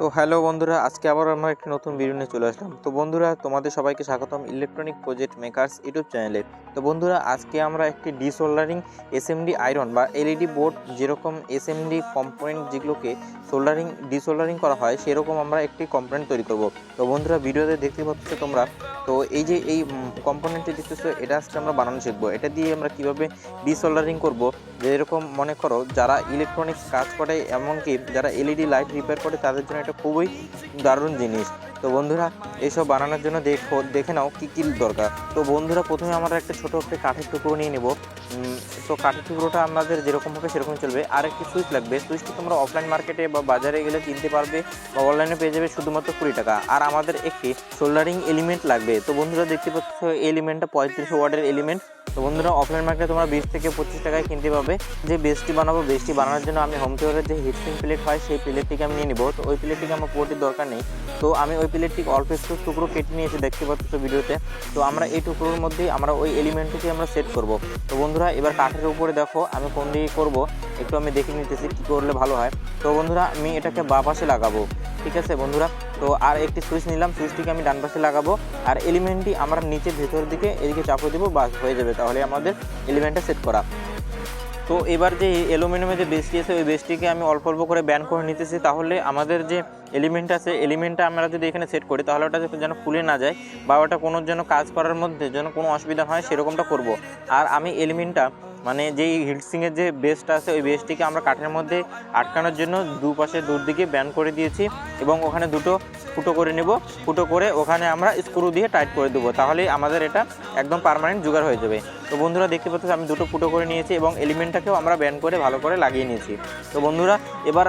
তো হ্যালো বন্ধুরা, আজকে আবার আমরা একটি নতুন ভিডিও নিয়ে চলে আসলাম। তো বন্ধুরা, তোমাদের সবাইকে স্বাগতম ইলেকট্রনিক প্রজেক্ট মেকার্স ইউটিউব চ্যানেলে। তো বন্ধুরা, আজকে আমরা একটি ডিসোল্ডারিং এসএমডি আয়রন বা এলইডি বোর্ড, যেরকম এসএমডি কম্পোনেন্ট যেগুলোকে ডিসোল্ডারিং করা হয়, সেরকম আমরা একটি কম্পোনেন্ট তৈরি করব। তো বন্ধুরা, ভিডিওতে দেখতে পাচ্ছ তোমরা, তো এই যে এই কম্পোনেন্টটি দেখতেছো, এটা আজকে আমরা বানানো শিখবো। এটা দিয়ে আমরা কিভাবে ডিসোল্ডারিং করব, যেরকম মনে করো যারা ইলেকট্রনিক্স কাজ করে, এমনকি যারা এলইডি লাইট রিপেয়ার করে, তাদের জন্য এটা খুবই দারুণ জিনিস। তো বন্ধুরা, এইসব বানানোর জন্য দেখে নাও কী কী দরকার। তো বন্ধুরা, প্রথমে আমরা একটা ছোটো একটা কাঠের টুকরো নিয়ে নেব। তো কাঠের টুকরোটা আমাদের যেরকম হবে সেরকম চলবে। আর একটি সুইচ লাগবে। সুইচটি তোমরা অফলাইন মার্কেটে বা বাজারে গেলে কিনতে পারবে, বা অনলাইনে পেয়ে যাবে শুধুমাত্র 20 টাকা। আর আমাদের একটি সোল্ডারিং এলিমেন্ট লাগবে। তো বন্ধুরা, দেখতে পাচ্ছ এলিমেন্টটা 35 ওয়াটের এলিমেন্ট। তো বন্ধুরা, অফলাইন মার্কেটে তোমরা 20 থেকে 25 টাকায় কিনতে পাবে। যে বেসটি বানাবো, বেসটি বানানোর জন্য আমি হোম থিয়েটারের যে হিটসিং প্লেট হয়, সেই প্লেটটিকে আমি নিয়ে নিব। তো ওই প্লেটটিকে আমার পুরোটির দরকার নেই। তো আমি ওই প্লেটটিকে অল্প একটু টুকরো কেটে নিয়েছি, দেখতে পাচ্ছ ভিডিওতে। তো আমরা এই টুকরোর মধ্যেই আমরা ওই এলিমেন্টটিকে আমরা সেট করব। তো বন্ধুরা, এবার কাঠের উপরে দেখো আমি কোন দিকে করব, একটু আমি দেখে নিতেছি কী করলে ভালো হয়। তো বন্ধুরা, আমি এটাকে বাঁ পাশে লাগাবো, ঠিক আছে বন্ধুরা। তো আর একটি সুইচ নিলাম, সুইচটিকে আমি ডান পাশে লাগাবো। আর এলিমেন্টটি আমরা নিচে ভেতর দিকে এদিকে চাপিয়ে দেবো, বাস হয়ে যাবে। তাহলে আমাদের এলিমেন্টটা সেট করা। তো এবার যে অ্যালুমিনিয়ামের যে বেসটি আছে, ওই বেসটিকে আমি অল্প অল্প করে ব্যান্ড করে নিতেছি। তাহলে আমাদের যে এলিমেন্ট আছে, এলিমেন্টটা আমরা যদি এখানে সেট করি, তাহলে ওটা যেন খুলে না যায়, বা ওটা কোনো যেন কাজ করার মধ্যে যেন কোনো অসুবিধা হয়, সেরকমটা করব। আর আমি এলিমেন্টটা মানে যেই হিটসিংয়ের যে বেসটা আছে, ওই বেসটিকে আমরা কাঠের মধ্যে আটকানোর জন্য দুপাশে দুদিকে ব্যান্ড করে দিয়েছি, এবং ওখানে দুটো ফুটো করে নেব। ফুটো করে ওখানে আমরা স্ক্রু দিয়ে টাইট করে দেবো। তাহলেই আমাদের এটা একদম পার্মানেন্ট জোগাড় হয়ে যাবে। তো বন্ধুরা, দেখতে পাচ্ছ আমি দুটো ফুটো করে নিয়েছি, এবং এলিমেন্টটাকেও আমরা ব্যান্ড করে ভালো করে লাগিয়ে নিয়েছি। তো বন্ধুরা, এবার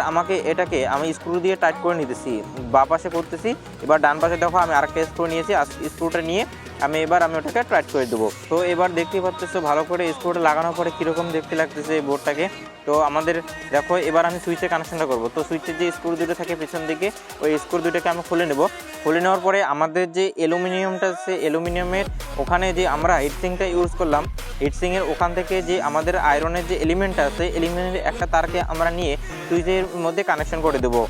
এটাকে আমি স্ক্রু দিয়ে টাইট করে নিতেছি, বাঁ পাশে করতেছি। এবার ডান পাশে দেখো আমি আরেকটা স্ক্রু নিয়েছি, স্ক্রুটা নিয়ে আমি ওটাকে টাইট করে দেবো। তো এবার দেখতেই পাচ্ছ ভালো করে স্ক্রুটা লাগানোর পরে কীরকম দেখতে লাগতেছে এই বোর্ডটাকে। তো আমাদের দেখো, এবার আমি সুইচে কানেকশনটা করব। তো সুইচের যে স্ক্রু দুটো থাকে পেছন দিকে, ওই স্ক্রু দুটোকে আমি খুলে নেব। খুলে নেওয়ার পরে আমাদের যে অ্যালুমিনিয়ামটা আছে, অ্যালুমিনিয়ামের ওখানে যে আমরা হিটসিংটা ইউজ করলাম, হিটসিংয়ের ওখান থেকে যে আমাদের আয়রনের যে এলিমেন্টটা আছে, এলিমেন্টের একটা তারকে আমরা নিয়ে সুইচের মধ্যে কানেকশন করে দেবো।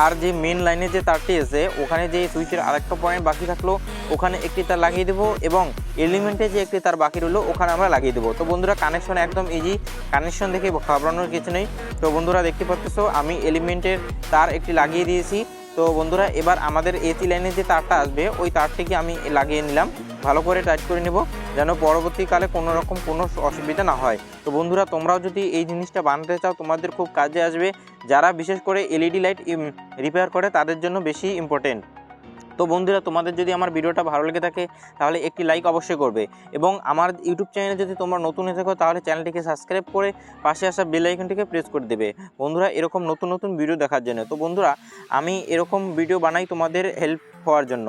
আর যে মেন লাইনের যে তারটি আছে, ওখানে যে সুইচের আরেকটা পয়েন্ট বাকি থাকলো, ওখানে একটি তার লাগিয়ে দেবো, এবং এলিমেন্টে যে একটি তার বাকি রইলো, ওখানে আমরা লাগিয়ে দেবো। তো বন্ধুরা, কানেকশন একদম ইজি, কানেকশন দেখে ঘাবড়ানোর কিছু নেই। তো বন্ধুরা, দেখতে পাচ্ছ আমি এলিমেন্টের তার একটি লাগিয়ে দিয়েছি। তো বন্ধুরা, এবার আমাদের এসি লাইনের যে তারটা আসবে, ওই তারটিকে আমি লাগিয়ে নিলাম, ভালো করে টাইট করে নেব, যেন পরবর্তীকালে কোনো রকম কোনো অসুবিধা না হয়। তো বন্ধুরা, তোমরাও যদি এই জিনিসটা বানাতে চাও, তোমাদের খুব কাজে আসবে। যারা বিশেষ করে এলইডি লাইট রিপেয়ার করে, তাদের জন্য বেশি ইম্পর্টেন্ট। তো বন্ধুরা, তোমাদের যদি আমার ভিডিওটা ভালো লেগে থাকে, তাহলে একটি লাইক অবশ্যই করবে, এবং আমার ইউটিউব চ্যানেলে যদি তোমরা নতুন হয়ে থাকো, তাহলে চ্যানেলটিকে সাবস্ক্রাইব করে পাশে আসা বেল আইকনটিকে প্রেস করে দেবে বন্ধুরা, এরকম নতুন নতুন ভিডিও দেখার জন্য। তো বন্ধুরা, আমি এরকম ভিডিও বানাই তোমাদের হেল্প হওয়ার জন্য।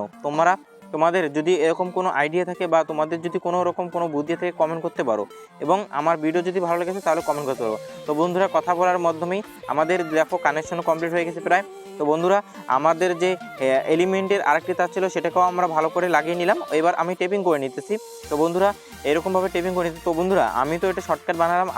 তোমাদের যদি এরকম কোনো আইডিয়া থাকে, বা তোমাদের যদি কোনো রকম কোনো বুদ্ধি থেকে কমেন্ট করতে পারো, এবং আমার ভিডিও যদি ভালো লেগেছে তাহলে কমেন্ট করতে পারো। তো বন্ধুরা, কথা বলার মাধ্যমেই আমাদের দেখো কানেকশনও কমপ্লিট হয়ে গেছে প্রায়। তো বন্ধুরা, আমাদের যে এলিমেন্টের আরেকটি তার ছিল, সেটাকেও আমরা ভালো করে লাগিয়ে নিলাম। এবার আমি টেপিং করে নিতেছি। তো বন্ধুরা, এরকমভাবে টেপিং করে নিতে। তো বন্ধুরা, আমি তো এটা শর্টকাট বানালাম,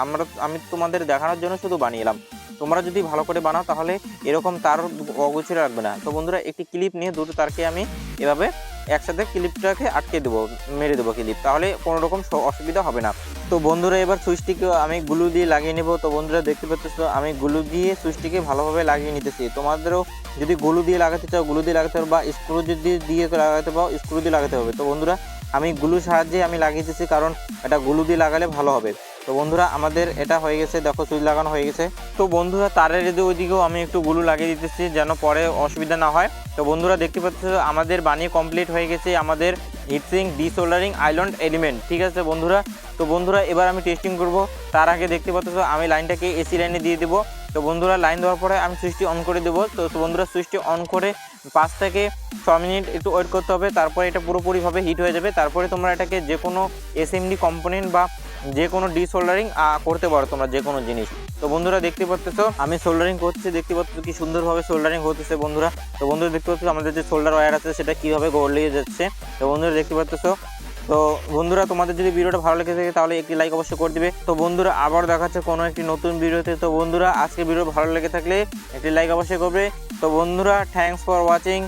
আমি তোমাদের দেখানোর জন্য শুধু বানিয়েলাম। তোমরা যদি ভালো করে বানাও, তাহলে এরকম তার অগোছালো রাখবে না। তো বন্ধুরা, একটি ক্লিপ নিয়ে দুটো তারকে আমি এভাবে একসাথে ক্লিপটাকে আটকে দেবো, মেরে দেবো ক্লিপ, তাহলে কোনো রকম অসুবিধা হবে না। তো বন্ধুরা, এবার সুইচটিকে আমি গ্লু দিয়ে লাগিয়ে নেব। তো বন্ধুরা, দেখতে পাচ্ছ আমি গ্লু দিয়ে সুইচটিকে ভালোভাবে লাগিয়ে নিতেছি। তোমাদেরও যদি গ্লু দিয়ে লাগাতে চাও, গ্লু দিয়ে লাগাতে পারো, বা স্ক্রু যদি দিয়ে লাগাতে পারো, স্ক্রু দিয়ে লাগাতে হবে। তো বন্ধুরা, আমি গ্লুর সাহায্যে আমি লাগিয়েছি, কারণ এটা গ্লু দিয়ে লাগালে ভালো হবে। তো বন্ধুরা, আমাদের এটা হয়ে গেছে, দেখো সুইচ লাগানো হয়ে গেছে। তো বন্ধুরা, তারের ওইদিকেও আমি একটু গ্লু লাগিয়ে দিতেছি, যেন পরে অসুবিধা না হয়। তো বন্ধুরা, দেখতে পাচ্ছ আমাদের বানিয়ে কমপ্লিট হয়ে গেছে আমাদের হিটসিং ডিসোল্ডারিং আয়রন এলিমেন্ট, ঠিক আছে বন্ধুরা। তো বন্ধুরা, এবার আমি টেস্টিং করব। তার আগে দেখতে পাচ্ছ আমি লাইনটাকে এসি লাইনে দিয়ে দেবো। তো বন্ধুরা, লাইন দেওয়ার পরে আমি সুইচটি অন করে দেবো। তো বন্ধুরা, সুইচটি অন করে 5 থেকে 6 মিনিট একটু ওয়েট করতে হবে, তারপরে এটা পুরোপুরিভাবে হিট হয়ে যাবে। তারপরে তোমরা এটাকে যে কোনো এসএমডি কম্পোনেন্ট বা যে কোনো ডিসোল্ডারিং করতে পারো তোমরা, যে কোনো জিনিস। তো বন্ধুরা, দেখতে পাচ্ছ আমি সোল্ডারিং করছি, দেখতে পাচ্ছ কি সুন্দরভাবে সোল্ডারিং হতেছে বন্ধুরা। তো বন্ধুরা, দেখতে পাচ্ছ আমাদের যে সোল্ডার ওয়্যার আছে, সেটা কীভাবে গড়িয়ে যাচ্ছে। তো বন্ধুরা, দেখতে পাচ্ছ তো বন্ধুরা তোমাদের যদি ভিডিওটা ভালো লেগে থাকে তাহলে একটি লাইক অবশ্যই করে দিবে। তো বন্ধুরা আবার দেখাচ্ছে কোনো একটি নতুন ভিডিওতে। তো বন্ধুরা আজকে ভিডিও ভালো লেগে থাকলে একটি লাইক অবশ্যই করবে। তো বন্ধুরা থ্যাঙ্কস ফর ওয়াচিং।